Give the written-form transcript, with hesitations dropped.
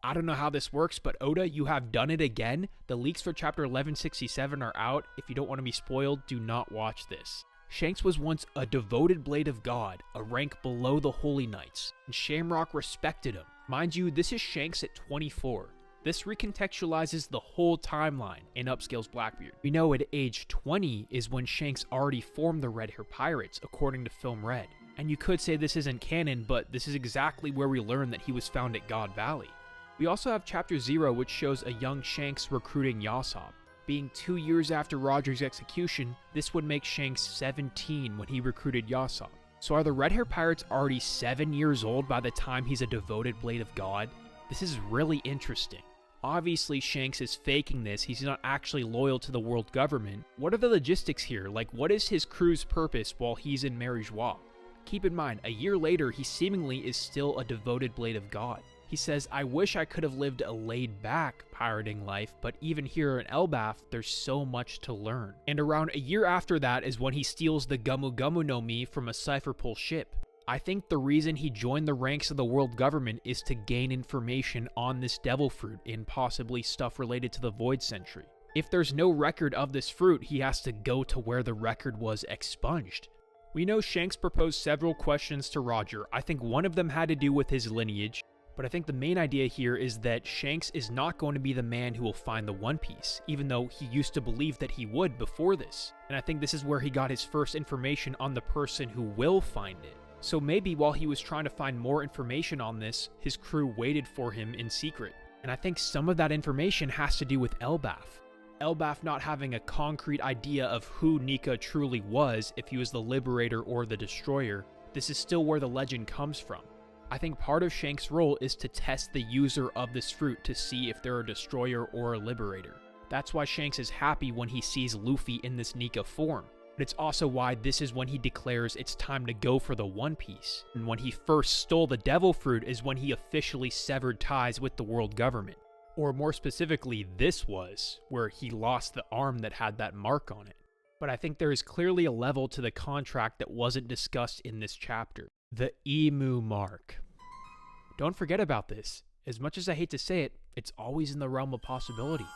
I don't know how this works, but Oda, you have done it again. The leaks for chapter 1167 are out. If you don't want to be spoiled, do not watch this. Shanks was once a devoted blade of God, a rank below the Holy Knights, and Shamrock respected him. Mind you, this is Shanks at 24. This recontextualizes the whole timeline and upscales Blackbeard. We know at age 20 is when Shanks already formed the Red Hair Pirates, according to Film Red. And you could say this isn't canon, but this is exactly where we learn that he was found at God Valley. We also have Chapter 0, which shows a young Shanks recruiting Yasopp. Being 2 years after Roger's execution, this would make Shanks 17 when he recruited Yasopp. So are the Red Hair Pirates already 7 years old by the time he's a devoted blade of God? This is really interesting. Obviously, Shanks is faking this, he's not actually loyal to the world government. What are the logistics here? Like, what is his crew's purpose while he's in Mary Joie? Keep in mind, a year later, he seemingly is still a devoted blade of God. He says, I wish I could have lived a laid-back pirating life, but even here in Elbaf, there's so much to learn. And around a year after that is when he steals the Gumu Gumu no Mi from a Cypher Pole ship. I think the reason he joined the ranks of the world government is to gain information on this devil fruit and possibly stuff related to the Void Century. If there's no record of this fruit, he has to go to where the record was expunged. We know Shanks proposed several questions to Roger. I think one of them had to do with his lineage, but I think the main idea here is that Shanks is not going to be the man who will find the One Piece, even though he used to believe that he would before this. And I think this is where he got his first information on the person who will find it. So maybe while he was trying to find more information on this, his crew waited for him in secret. And I think some of that information has to do with Elbaf. Elbaf not having a concrete idea of who Nika truly was, if he was the Liberator or the Destroyer. This is still where the legend comes from. I think part of Shanks' role is to test the user of this fruit to see if they're a Destroyer or a Liberator. That's why Shanks is happy when he sees Luffy in this Nika form. But it's also why this is when he declares it's time to go for the One Piece. And when he first stole the Devil Fruit is when he officially severed ties with the world government. Or more specifically, this was where he lost the arm that had that mark on it. But I think there is clearly a level to the contract that wasn't discussed in this chapter. The Emu mark. Don't forget about this. As much as I hate to say it, it's always in the realm of possibility.